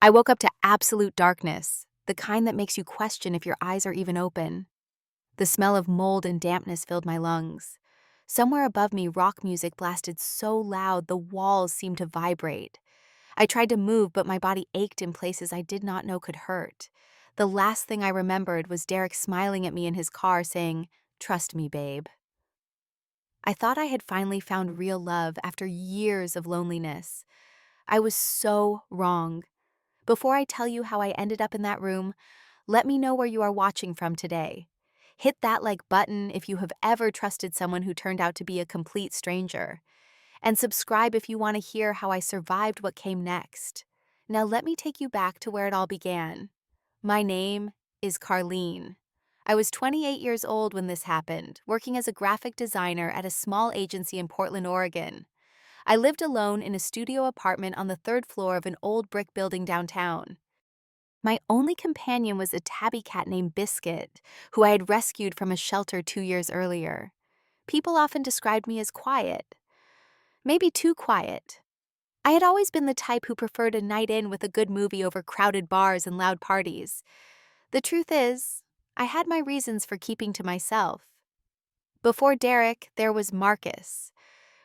I woke up to absolute darkness, the kind that makes you question if your eyes are even open. The smell of mold and dampness filled my lungs. Somewhere above me, rock music blasted so loud the walls seemed to vibrate. I tried to move, but my body ached in places I did not know could hurt. The last thing I remembered was Derek smiling at me in his car saying, "Trust me, babe." I thought I had finally found real love after years of loneliness. I was so wrong. Before I tell you how I ended up in that room, let me know where you are watching from today. Hit that like button if you have ever trusted someone who turned out to be a complete stranger. And subscribe if you want to hear how I survived what came next. Now let me take you back to where it all began. My name is Carlene. I was 28 years old when this happened, working as a graphic designer at a small agency in Portland, Oregon. I lived alone in a studio apartment on the third floor of an old brick building downtown. My only companion was a tabby cat named Biscuit, who I had rescued from a shelter 2 years earlier. People often described me as quiet, maybe too quiet. I had always been the type who preferred a night in with a good movie over crowded bars and loud parties. The truth is, I had my reasons for keeping to myself. Before Derek, there was Marcus.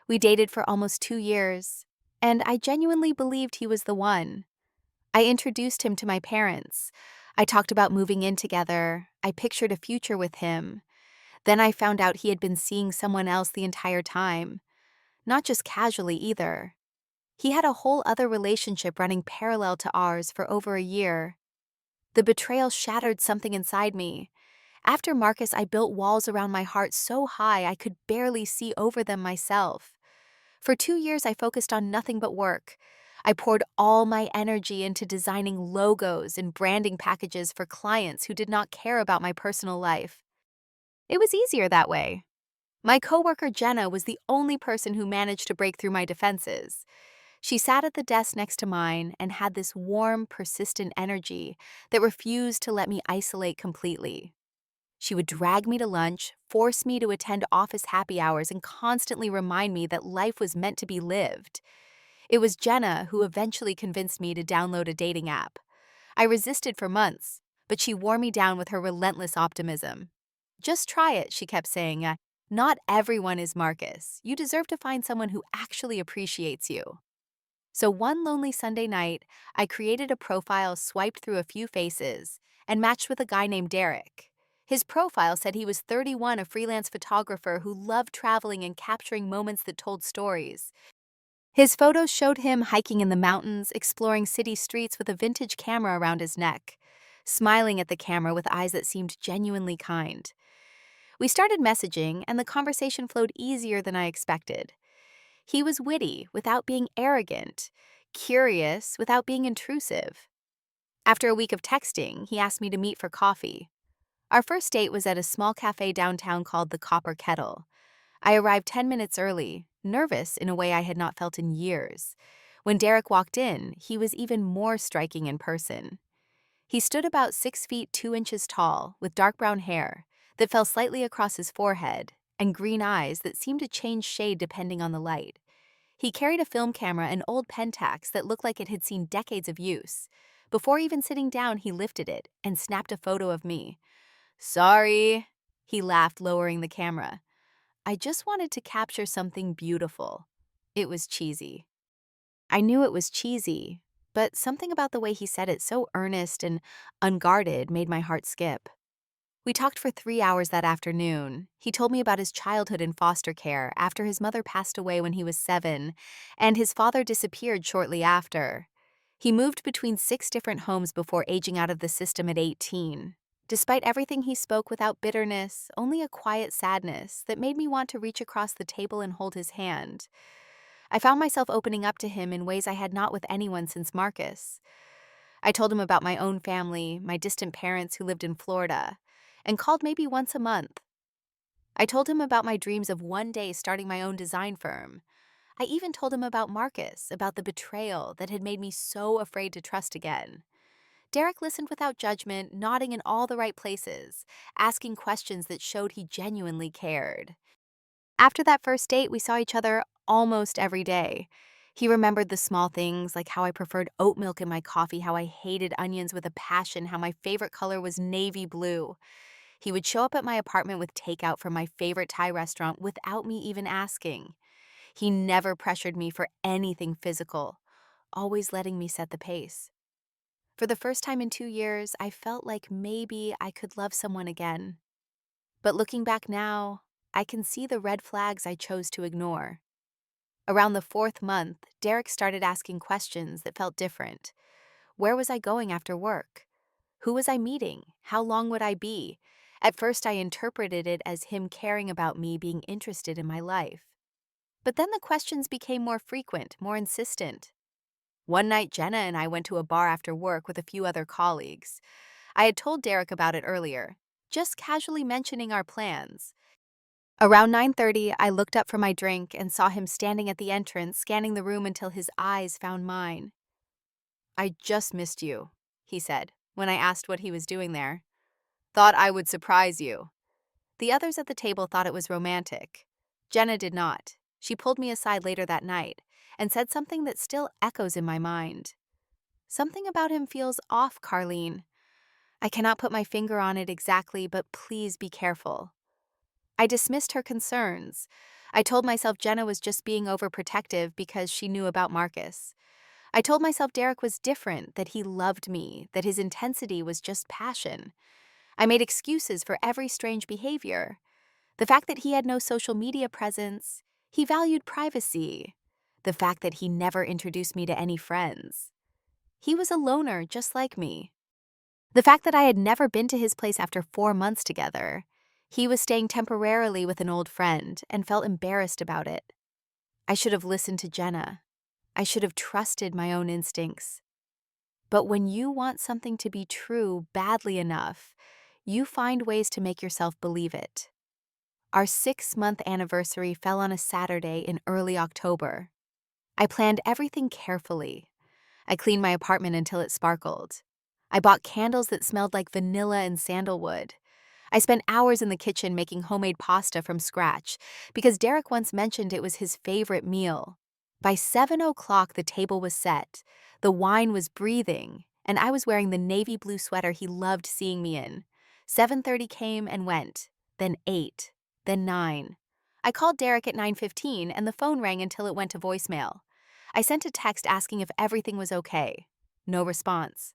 We dated for almost 2 years, and I genuinely believed he was the one. I introduced him to my parents. I talked about moving in together. I pictured a future with him. Then I found out he had been seeing someone else the entire time. Not just casually either. He had a whole other relationship running parallel to ours for over a year. The betrayal shattered something inside me. After Marcus, I built walls around my heart so high I could barely see over them myself. For 2 years, I focused on nothing but work. I poured all my energy into designing logos and branding packages for clients who did not care about my personal life. It was easier that way. My coworker Jenna was the only person who managed to break through my defenses. She sat at the desk next to mine and had this warm, persistent energy that refused to let me isolate completely. She would drag me to lunch, force me to attend office happy hours, and constantly remind me that life was meant to be lived. It was Jenna who eventually convinced me to download a dating app. I resisted for months, but she wore me down with her relentless optimism. "Just try it," she kept saying. "Not everyone is Marcus. You deserve to find someone who actually appreciates you." So one lonely Sunday night, I created a profile, swiped through a few faces, and matched with a guy named Derek. His profile said he was 31, a freelance photographer who loved traveling and capturing moments that told stories. His photos showed him hiking in the mountains, exploring city streets with a vintage camera around his neck, smiling at the camera with eyes that seemed genuinely kind. We started messaging, and the conversation flowed easier than I expected. He was witty without being arrogant, curious without being intrusive. After a week of texting, he asked me to meet for coffee. Our first date was at a small cafe downtown called the Copper Kettle. I arrived 10 minutes early, nervous in a way I had not felt in years. When Derek walked in, he was even more striking in person. He stood about 6 feet 2 inches tall, with dark brown hair that fell slightly across his forehead and green eyes that seemed to change shade depending on the light. He carried a film camera and old Pentax that looked like it had seen decades of use. Before even sitting down, he lifted it and snapped a photo of me. "Sorry," he laughed, lowering the camera. "I just wanted to capture something beautiful." It was cheesy. I knew it was cheesy, but something about the way he said it, so earnest and unguarded, made my heart skip. We talked for 3 hours that afternoon. He told me about his childhood in foster care after his mother passed away when he was 7, and his father disappeared shortly after. He moved between 6 different homes before aging out of the system at 18. Despite everything, he spoke without bitterness, only a quiet sadness that made me want to reach across the table and hold his hand. I found myself opening up to him in ways I had not with anyone since Marcus. I told him about my own family, my distant parents who lived in Florida, and called maybe once a month. I told him about my dreams of one day starting my own design firm. I even told him about Marcus, about the betrayal that had made me so afraid to trust again. Derek listened without judgment, nodding in all the right places, asking questions that showed he genuinely cared. After that first date, we saw each other almost every day. He remembered the small things, like how I preferred oat milk in my coffee, how I hated onions with a passion, how my favorite color was navy blue. He would show up at my apartment with takeout from my favorite Thai restaurant without me even asking. He never pressured me for anything physical, always letting me set the pace. For the first time in 2 years, I felt like maybe I could love someone again. But looking back now, I can see the red flags I chose to ignore. Around the fourth month, Derek started asking questions that felt different. Where was I going after work? Who was I meeting? How long would I be? At first, I interpreted it as him caring about me, being interested in my life. But then the questions became more frequent, more insistent. One night, Jenna and I went to a bar after work with a few other colleagues. I had told Derek about it earlier, just casually mentioning our plans. Around 9:30, I looked up from my drink and saw him standing at the entrance, scanning the room until his eyes found mine. "I just missed you," he said, when I asked what he was doing there. "Thought I would surprise you." The others at the table thought it was romantic. Jenna did not. She pulled me aside later that night and said something that still echoes in my mind. "Something about him feels off, Carlene. I cannot put my finger on it exactly, but please be careful." I dismissed her concerns. I told myself Jenna was just being overprotective because she knew about Marcus. I told myself Derek was different, that he loved me, that his intensity was just passion. I made excuses for every strange behavior. The fact that he had no social media presence, he valued privacy. The fact that he never introduced me to any friends. He was a loner just like me. The fact that I had never been to his place after 4 months together. He was staying temporarily with an old friend and felt embarrassed about it. I should have listened to Jenna. I should have trusted my own instincts. But when you want something to be true badly enough, you find ways to make yourself believe it. Our 6-month anniversary fell on a Saturday in early October. I planned everything carefully. I cleaned my apartment until it sparkled. I bought candles that smelled like vanilla and sandalwood. I spent hours in the kitchen making homemade pasta from scratch because Derek once mentioned it was his favorite meal. By 7 o'clock, the table was set, the wine was breathing, and I was wearing the navy blue sweater he loved seeing me in. 7:30 came and went, then 8, then 9. I called Derek at 9:15 and the phone rang until it went to voicemail. I sent a text asking if everything was okay. No response.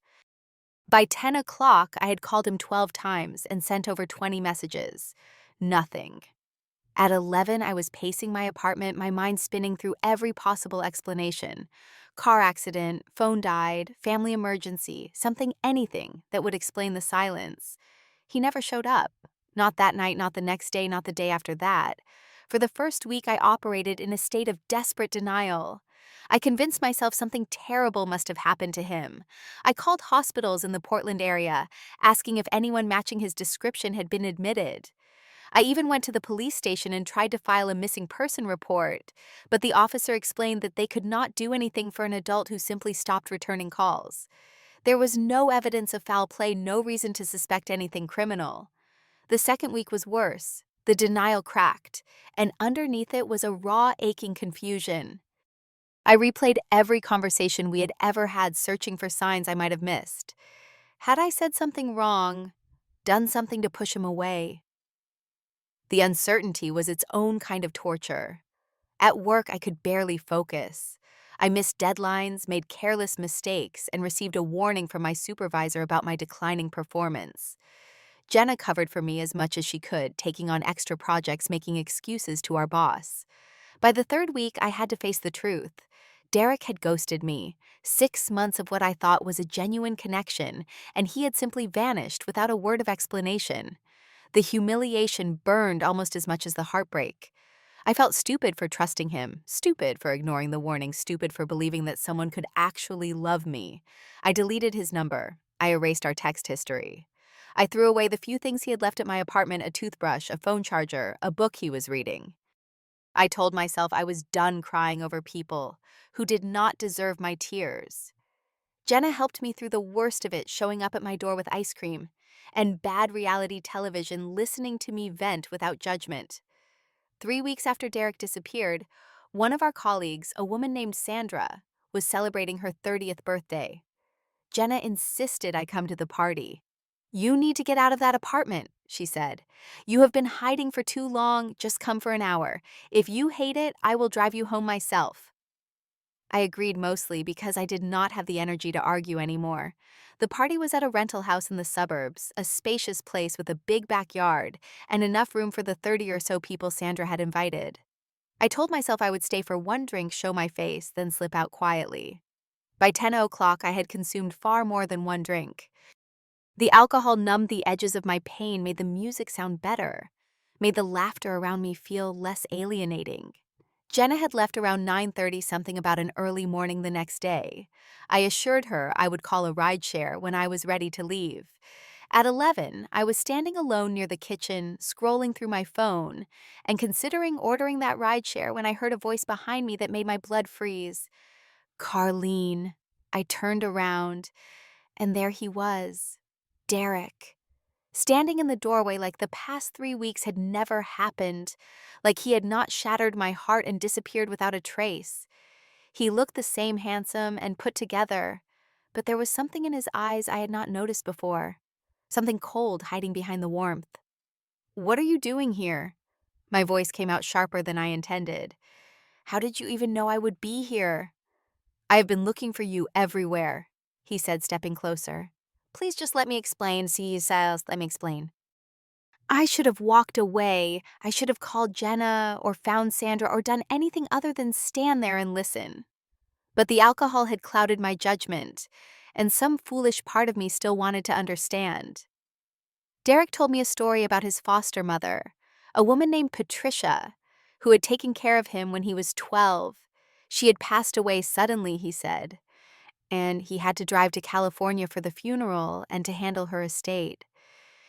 By 10 o'clock, I had called him 12 times and sent over 20 messages. Nothing. At 11, I was pacing my apartment, my mind spinning through every possible explanation. Car accident, phone died, family emergency, something, anything that would explain the silence. He never showed up. Not that night, not the next day, not the day after that. For the first week, I operated in a state of desperate denial. I convinced myself something terrible must have happened to him. I called hospitals in the Portland area, asking if anyone matching his description had been admitted. I even went to the police station and tried to file a missing person report, but the officer explained that they could not do anything for an adult who simply stopped returning calls. There was no evidence of foul play, no reason to suspect anything criminal. The second week was worse. The denial cracked, and underneath it was a raw, aching confusion. I replayed every conversation we had ever had, searching for signs I might have missed. Had I said something wrong, done something to push him away? The uncertainty was its own kind of torture. At work, I could barely focus. I missed deadlines, made careless mistakes, and received a warning from my supervisor about my declining performance. Jenna covered for me as much as she could, taking on extra projects, making excuses to our boss. By the third week, I had to face the truth. Derek had ghosted me, 6 months of what I thought was a genuine connection, and he had simply vanished without a word of explanation. The humiliation burned almost as much as the heartbreak. I felt stupid for trusting him, stupid for ignoring the warning, stupid for believing that someone could actually love me. I deleted his number. I erased our text history. I threw away the few things he had left at my apartment: a toothbrush, a phone charger, a book he was reading. I told myself I was done crying over people who did not deserve my tears. Jenna helped me through the worst of it, showing up at my door with ice cream, and bad reality television listening to me vent without judgment. 3 weeks after Derek disappeared, One of our colleagues, a woman named Sandra, was celebrating her 30th birthday. Jenna insisted I come to the party. "You need to get out of that apartment," she said. "You have been hiding for too long, just come for an hour. If you hate it, I will drive you home myself." I agreed mostly because I did not have the energy to argue anymore. The party was at a rental house in the suburbs, a spacious place with a big backyard and enough room for the 30 or so people Sandra had invited. I told myself I would stay for one drink, show my face, then slip out quietly. By 10 o'clock, I had consumed far more than one drink. The alcohol numbed the edges of my pain, made the music sound better, made the laughter around me feel less alienating. Jenna had left around 9:30, something about an early morning the next day. I assured her I would call a rideshare when I was ready to leave. At 11, I was standing alone near the kitchen, scrolling through my phone, and considering ordering that rideshare when I heard a voice behind me that made my blood freeze. "Carlene." I turned around, and there he was, Derek, standing in the doorway like the past 3 weeks had never happened, like he had not shattered my heart and disappeared without a trace. He looked the same handsome and put together, but there was something in his eyes I had not noticed before, something cold hiding behind the warmth. "What are you doing here?" My voice came out sharper than I intended. "How did you even know I would be here?" "I have been looking for you everywhere," he said, stepping closer. "Please just let me explain," he says. "Let me explain." I should have walked away. I should have called Jenna or found Sandra or done anything other than stand there and listen. But the alcohol had clouded my judgment, and some foolish part of me still wanted to understand. Derek told me a story about his foster mother, a woman named Patricia, who had taken care of him when he was 12. She had passed away suddenly, he said, and he had to drive to California for the funeral and to handle her estate.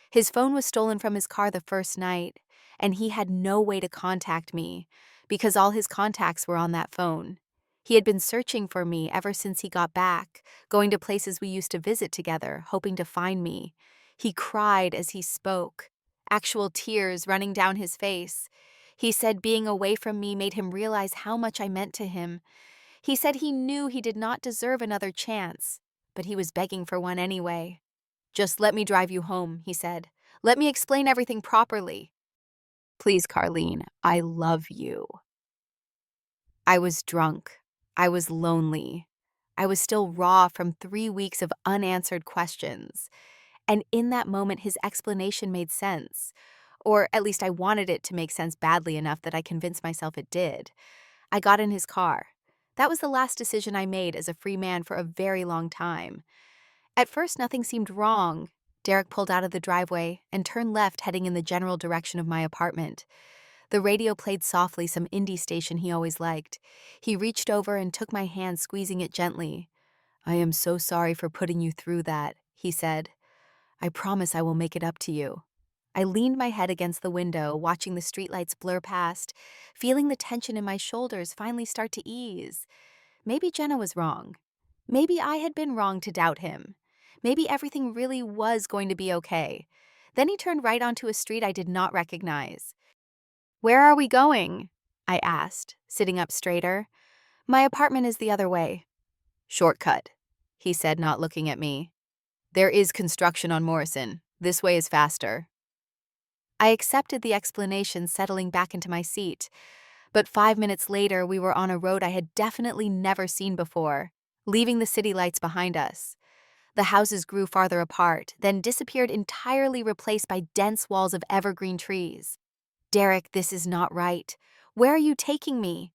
His phone was stolen from his car the first night, and he had no way to contact me because all his contacts were on that phone. He had been searching for me ever since he got back, going to places we used to visit together, hoping to find me. He cried as he spoke, actual tears running down his face. He said being away from me made him realize how much I meant to him. He said he knew he did not deserve another chance, but he was begging for one anyway. "Just let me drive you home," he said. "Let me explain everything properly." "Please, Carlene, I love you." I was drunk. I was lonely. I was still raw from 3 weeks of unanswered questions. And in that moment, his explanation made sense. Or at least I wanted it to make sense badly enough that I convinced myself it did. I got in his car. That was the last decision I made as a free man for a very long time. At first, nothing seemed wrong. Derek pulled out of the driveway and turned left, heading in the general direction of my apartment. The radio played softly, some indie station he always liked. He reached over and took my hand, squeezing it gently. "I am so sorry for putting you through that," he said. "I promise I will make it up to you." I leaned my head against the window, watching the streetlights blur past, feeling the tension in my shoulders finally start to ease. Maybe Jenna was wrong. Maybe I had been wrong to doubt him. Maybe everything really was going to be okay. Then he turned right onto a street I did not recognize. "Where are we going?" I asked, sitting up straighter. "My apartment is the other way." "Shortcut," he said, not looking at me. "There is construction on Morrison. This way is faster." I accepted the explanation, settling back into my seat. But 5 minutes later, we were on a road I had definitely never seen before, leaving the city lights behind us. The houses grew farther apart, then disappeared entirely, replaced by dense walls of evergreen trees. "Derek, this is not right. Where are you taking me?"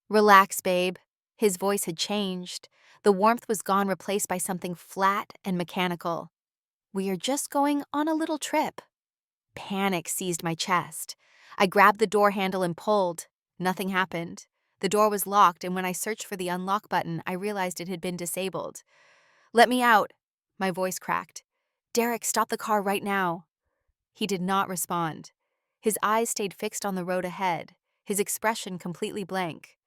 "Relax, babe." His voice had changed. The warmth was gone, replaced by something flat and mechanical. "We are just going on a little trip." Panic seized my chest. I grabbed the door handle and pulled. Nothing happened. The door was locked, and when I searched for the unlock button, I realized it had been disabled. "Let me out." My voice cracked. "Derek, stop the car right now." He did not respond. His eyes stayed fixed on the road ahead, his expression completely blank.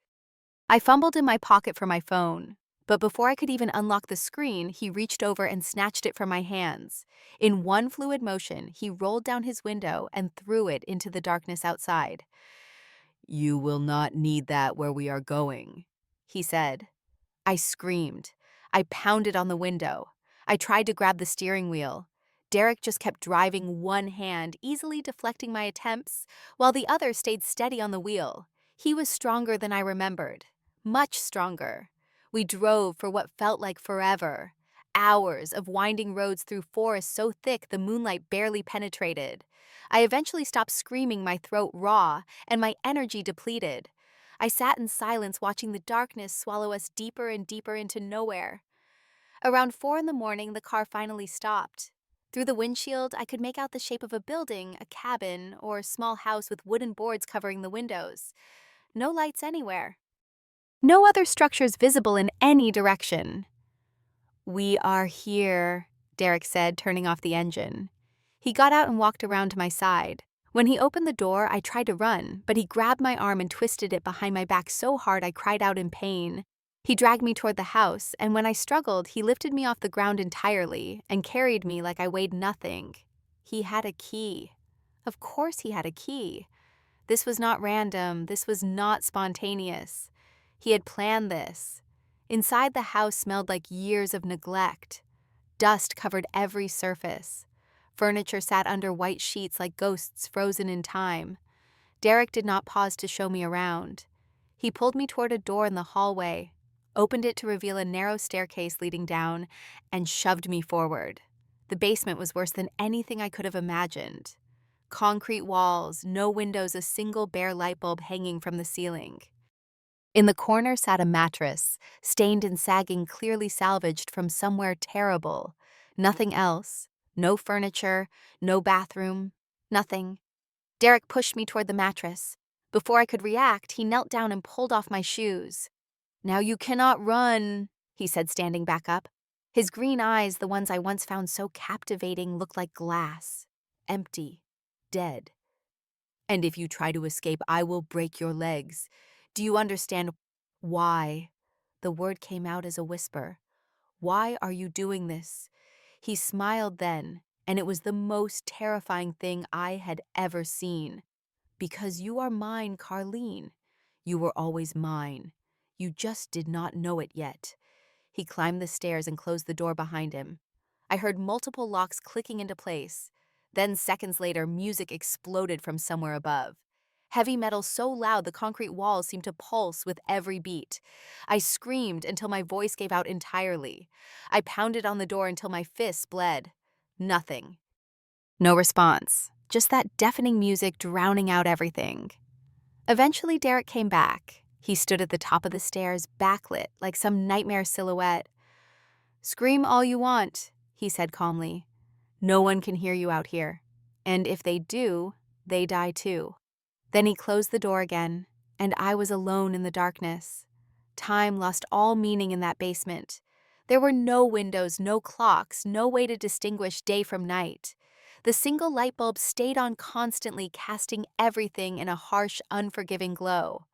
I fumbled in my pocket for my phone, but before I could even unlock the screen, he reached over and snatched it from my hands. In one fluid motion, he rolled down his window and threw it into the darkness outside. "You will not need that where we are going," he said. I screamed. I pounded on the window. I tried to grab the steering wheel. Derek just kept driving one hand, easily deflecting my attempts, while the other stayed steady on the wheel. He was stronger than I remembered. Much stronger. We drove for what felt like forever. Hours of winding roads through forests so thick the moonlight barely penetrated. I eventually stopped screaming, my throat raw, and my energy depleted. I sat in silence watching the darkness swallow us deeper and deeper into nowhere. Around 4 in the morning, the car finally stopped. Through the windshield, I could make out the shape of a building, a cabin, or small house with wooden boards covering the windows. No lights anywhere. No other structures visible in any direction. "We are here," Derek said, turning off the engine. He got out and walked around to my side. When he opened the door, I tried to run, but he grabbed my arm and twisted it behind my back so hard I cried out in pain. He dragged me toward the house, and when I struggled, he lifted me off the ground entirely and carried me like I weighed nothing. He had a key. Of course he had a key. This was not random. This was not spontaneous. He had planned this. Inside the house smelled like years of neglect. Dust covered every surface. Furniture sat under white sheets like ghosts frozen in time. Derek did not pause to show me around. He pulled me toward a door in the hallway, opened it to reveal a narrow staircase leading down, and shoved me forward. The basement was worse than anything I could have imagined. Concrete walls, no windows, a single bare light bulb hanging from the ceiling. In the corner sat a mattress, stained and sagging, clearly salvaged from somewhere terrible. Nothing else. No furniture, no bathroom, nothing. Derek pushed me toward the mattress. Before I could react, he knelt down and pulled off my shoes. "Now you cannot run," he said, standing back up. His green eyes, the ones I once found so captivating, looked like glass. Empty. Dead. "And if you try to escape, I will break your legs. Do you understand why?" The word came out as a whisper. "Why are you doing this?" He smiled then, and it was the most terrifying thing I had ever seen. "Because you are mine, Carlene. You were always mine. You just did not know it yet." He climbed the stairs and closed the door behind him. I heard multiple locks clicking into place. Then, seconds later, music exploded from somewhere above. Heavy metal so loud the concrete walls seemed to pulse with every beat. I screamed until my voice gave out entirely. I pounded on the door until my fists bled. Nothing. No response. Just that deafening music drowning out everything. Eventually, Derek came back. He stood at the top of the stairs, backlit, like some nightmare silhouette. "Scream all you want," he said calmly. "No one can hear you out here. And if they do, they die too." Then he closed the door again, and I was alone in the darkness. Time lost all meaning in that basement. There were no windows, no clocks, no way to distinguish day from night. The single light bulb stayed on constantly, casting everything in a harsh, unforgiving glow.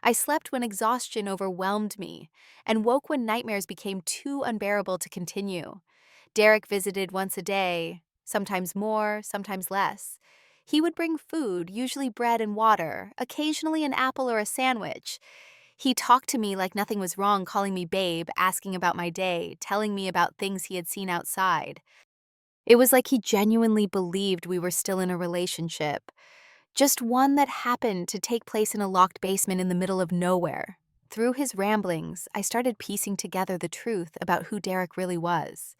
I slept when exhaustion overwhelmed me, and woke when nightmares became too unbearable to continue. Derek visited once a day, sometimes more, sometimes less. He would bring food, usually bread and water, occasionally an apple or a sandwich. He talked to me like nothing was wrong, calling me babe, asking about my day, telling me about things he had seen outside. It was like he genuinely believed we were still in a relationship, just one that happened to take place in a locked basement in the middle of nowhere. Through his ramblings, I started piecing together the truth about who Derek really was.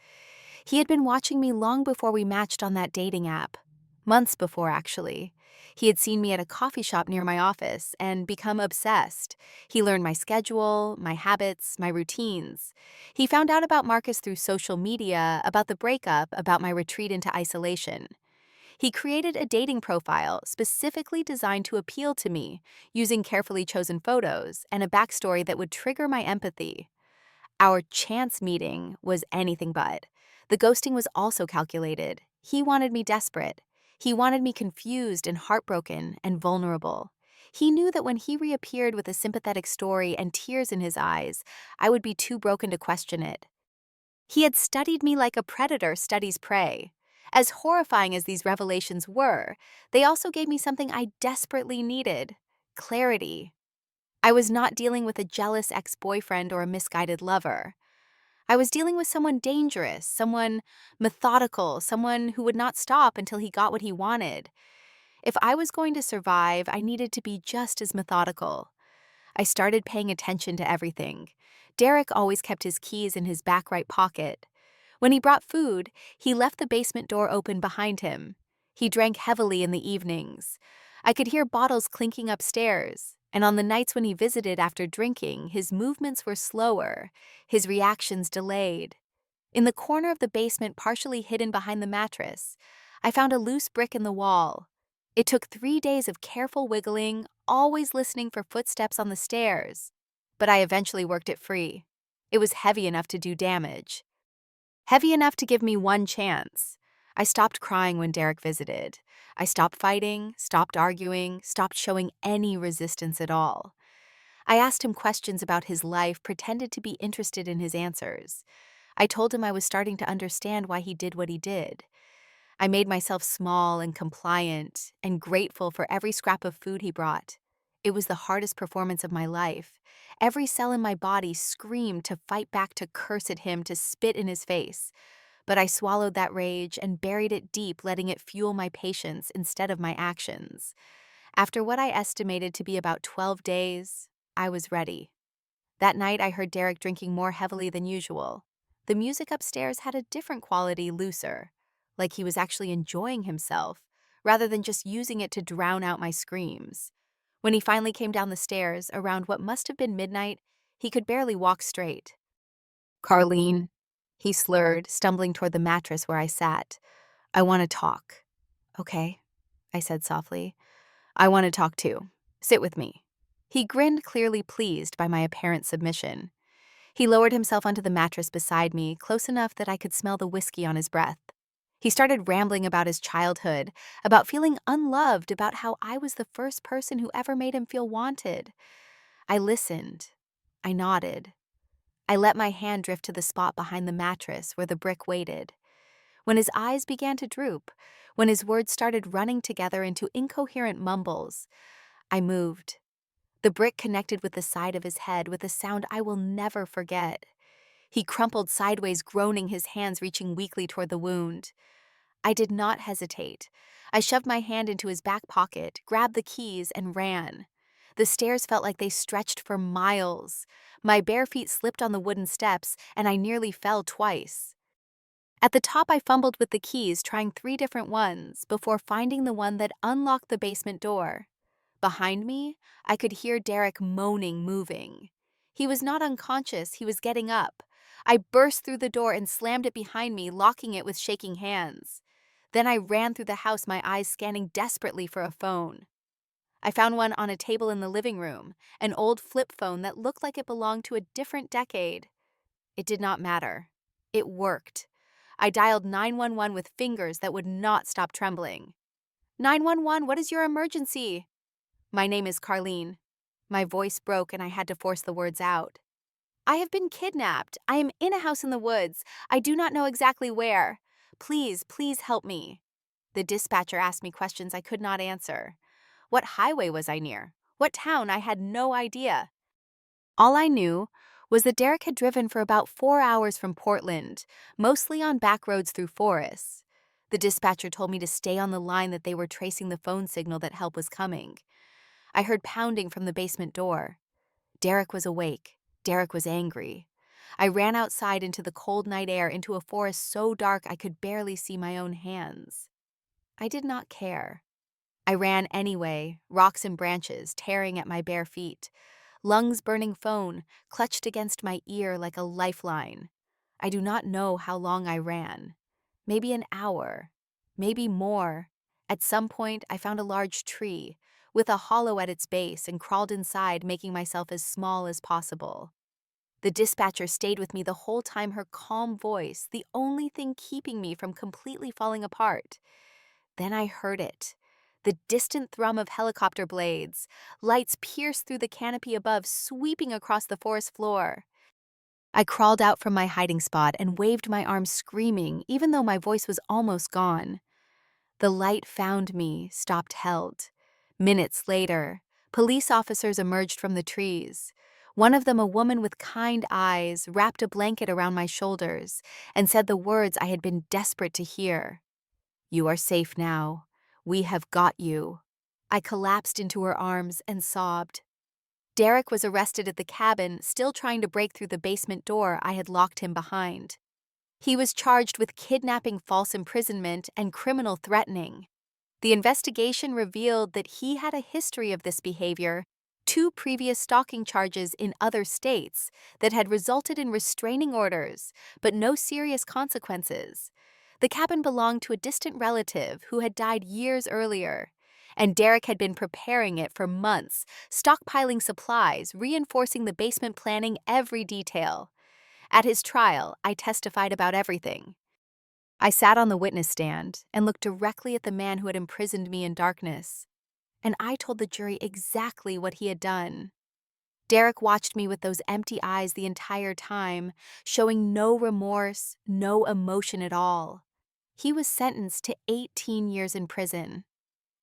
He had been watching me long before we matched on that dating app. Months before, actually. He had seen me at a coffee shop near my office and become obsessed. He learned my schedule, my habits, my routines. He found out about Marcus through social media, about the breakup, about my retreat into isolation. He created a dating profile specifically designed to appeal to me, using carefully chosen photos and a backstory that would trigger my empathy. Our chance meeting was anything but. The ghosting was also calculated. He wanted me desperate. He wanted me confused and heartbroken and vulnerable. He knew that when he reappeared with a sympathetic story and tears in his eyes, I would be too broken to question it. He had studied me like a predator studies prey. As horrifying as these revelations were, they also gave me something I desperately needed: clarity. I was not dealing with a jealous ex-boyfriend or a misguided lover. I was dealing with someone dangerous, someone methodical, someone who would not stop until he got what he wanted. If I was going to survive, I needed to be just as methodical. I started paying attention to everything. Derek always kept his keys in his back right pocket. When he brought food, he left the basement door open behind him. He drank heavily in the evenings. I could hear bottles clinking upstairs, and on the nights when he visited after drinking, his movements were slower, his reactions delayed. In the corner of the basement, partially hidden behind the mattress, I found a loose brick in the wall. It took 3 days of careful wiggling, always listening for footsteps on the stairs, but I eventually worked it free. It was heavy enough to do damage. Heavy enough to give me one chance. I stopped crying when Derek visited. I stopped fighting, stopped arguing, stopped showing any resistance at all. I asked him questions about his life, pretended to be interested in his answers. I told him I was starting to understand why he did what he did. I made myself small and compliant and grateful for every scrap of food he brought. It was the hardest performance of my life. Every cell in my body screamed to fight back, to curse at him, to spit in his face. But I swallowed that rage and buried it deep, letting it fuel my patience instead of my actions. After what I estimated to be about 12 days, I was ready. That night, I heard Derek drinking more heavily than usual. The music upstairs had a different quality, looser, like he was actually enjoying himself, rather than just using it to drown out my screams. When he finally came down the stairs, around what must have been midnight, he could barely walk straight. "Carlene," he slurred, stumbling toward the mattress where I sat. "I want to talk." "Okay," I said softly. "I want to talk too. Sit with me." He grinned, clearly pleased by my apparent submission. He lowered himself onto the mattress beside me, close enough that I could smell the whiskey on his breath. He started rambling about his childhood, about feeling unloved, about how I was the first person who ever made him feel wanted. I listened. I nodded. I let my hand drift to the spot behind the mattress where the brick waited. When his eyes began to droop, when his words started running together into incoherent mumbles, I moved. The brick connected with the side of his head with a sound I will never forget. He crumpled sideways, groaning, his hands reaching weakly toward the wound. I did not hesitate. I shoved my hand into his back pocket, grabbed the keys, and ran. The stairs felt like they stretched for miles. My bare feet slipped on the wooden steps, and I nearly fell twice. At the top, I fumbled with the keys, trying 3 different ones, before finding the one that unlocked the basement door. Behind me, I could hear Derek moaning, moving. He was not unconscious, he was getting up. I burst through the door and slammed it behind me, locking it with shaking hands. Then I ran through the house, my eyes scanning desperately for a phone. I found one on a table in the living room, an old flip phone that looked like it belonged to a different decade. It did not matter. It worked. I dialed 911 with fingers that would not stop trembling. "911, what is your emergency?" "My name is Carlene." My voice broke and I had to force the words out. "I have been kidnapped. I am in a house in the woods. I do not know exactly where. Please, please help me." The dispatcher asked me questions I could not answer. What highway was I near? What town? I had no idea. All I knew was that Derek had driven for about 4 hours from Portland, mostly on back roads through forests. The dispatcher told me to stay on the line, that they were tracing the phone signal, that help was coming. I heard pounding from the basement door. Derek was awake. Derek was angry. I ran outside into the cold night air, into a forest so dark I could barely see my own hands. I did not care. I ran anyway, rocks and branches tearing at my bare feet. Lungs burning phone clutched against my ear like a lifeline. I do not know how long I ran. Maybe an hour. Maybe more. At some point, I found a large tree with a hollow at its base and crawled inside, making myself as small as possible. The dispatcher stayed with me the whole time, her calm voice the only thing keeping me from completely falling apart. Then I heard it. The distant thrum of helicopter blades. Lights pierced through the canopy above, sweeping across the forest floor. I crawled out from my hiding spot and waved my arms, screaming, even though my voice was almost gone. The light found me, stopped held. Minutes later, Police officers emerged from the trees. One of them, a woman with kind eyes, wrapped a blanket around my shoulders and said the words I had been desperate to hear. "You are safe now. We have got you." I collapsed into her arms and sobbed. Derek was arrested at the cabin, still trying to break through the basement door I had locked him behind. He was charged with kidnapping, false imprisonment, and criminal threatening. The investigation revealed that he had a history of this behavior, 2 previous stalking charges in other states that had resulted in restraining orders, but no serious consequences. The cabin belonged to a distant relative who had died years earlier, and Derek had been preparing it for months, stockpiling supplies, reinforcing the basement, planning every detail. At his trial, I testified about everything. I sat on the witness stand and looked directly at the man who had imprisoned me in darkness, and I told the jury exactly what he had done. Derek watched me with those empty eyes the entire time, showing no remorse, no emotion at all. He was sentenced to 18 years in prison.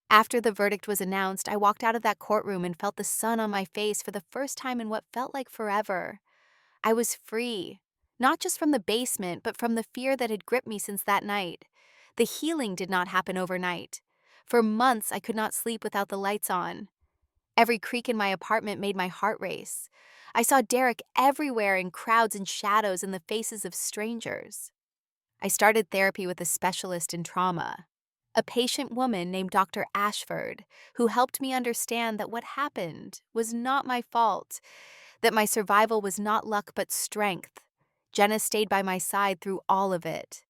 After the verdict was announced, I walked out of that courtroom and felt the sun on my face for the first time in what felt like forever. I was free, not just from the basement, but from the fear that had gripped me since that night. The healing did not happen overnight. For months, I could not sleep without the lights on. Every creak in my apartment made my heart race. I saw Derek everywhere, in crowds and shadows, in the faces of strangers. I started therapy with a specialist in trauma, a patient woman named Dr. Ashford, who helped me understand that what happened was not my fault, that my survival was not luck but strength. Jenna stayed by my side through all of it.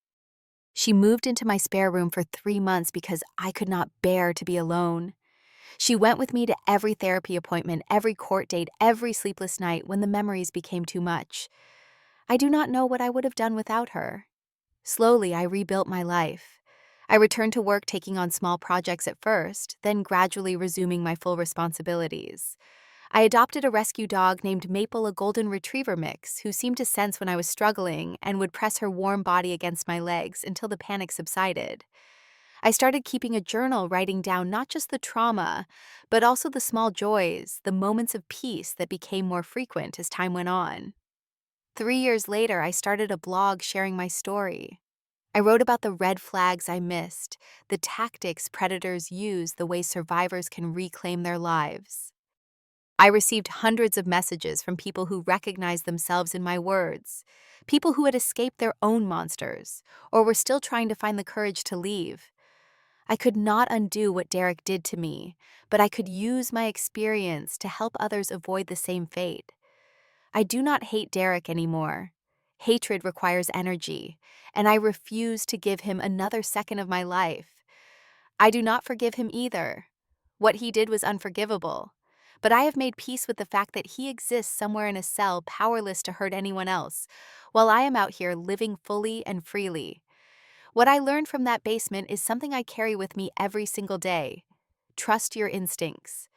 She moved into my spare room for 3 months because I could not bear to be alone. She went with me to every therapy appointment, every court date, every sleepless night when the memories became too much. I do not know what I would have done without her. Slowly, I rebuilt my life. I returned to work, taking on small projects at first, then gradually resuming my full responsibilities. I adopted a rescue dog named Maple, a golden retriever mix, who seemed to sense when I was struggling and would press her warm body against my legs until the panic subsided. I started keeping a journal, writing down not just the trauma, but also the small joys, the moments of peace that became more frequent as time went on. 3 years later, I started a blog sharing my story. I wrote about the red flags I missed, the tactics predators use, the way survivors can reclaim their lives. I received hundreds of messages from people who recognized themselves in my words, people who had escaped their own monsters, or were still trying to find the courage to leave. I could not undo what Derek did to me, but I could use my experience to help others avoid the same fate. I do not hate Derek anymore. Hatred requires energy, and I refuse to give him another second of my life. I do not forgive him either. What he did was unforgivable, but I have made peace with the fact that he exists somewhere in a cell, powerless to hurt anyone else, while I am out here living fully and freely. What I learned from that basement is something I carry with me every single day. Trust your instincts.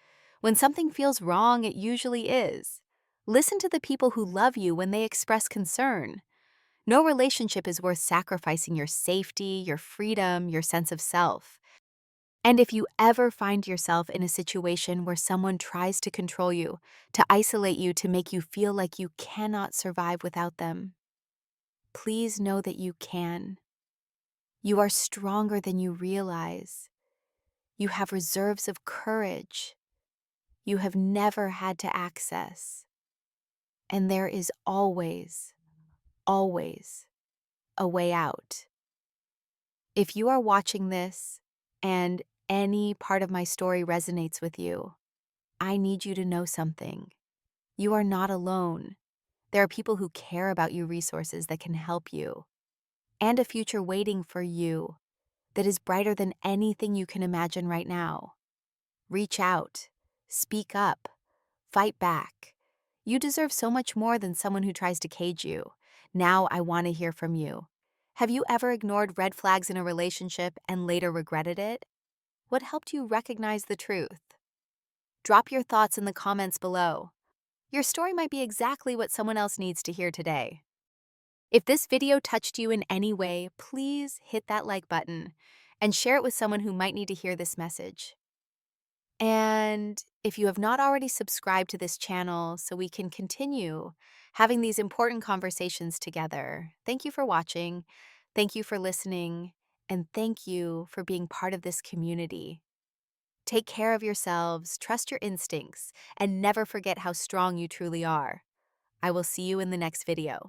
When something feels wrong, it usually is. Listen to the people who love you when they express concern. No relationship is worth sacrificing your safety, your freedom, your sense of self. And if you ever find yourself in a situation where someone tries to control you, to isolate you, to make you feel like you cannot survive without them, please know that you can. You are stronger than you realize. You have reserves of courage you have never had to access. And there is always, always a way out. If you are watching this and any part of my story resonates with you, I need you to know something. You are not alone. There are people who care about you, resources that can help you, and a future waiting for you that is brighter than anything you can imagine right now. Reach out, speak up, fight back. You deserve so much more than someone who tries to cage you. Now I want to hear from you. Have you ever ignored red flags in a relationship and later regretted it? What helped you recognize the truth? Drop your thoughts in the comments below. Your story might be exactly what someone else needs to hear today. If this video touched you in any way, please hit that like button and share it with someone who might need to hear this message. And if you have not already subscribed to this channel so we can continue having these important conversations together, thank you for watching, thank you for listening, and thank you for being part of this community. Take care of yourselves, trust your instincts, and never forget how strong you truly are. I will see you in the next video.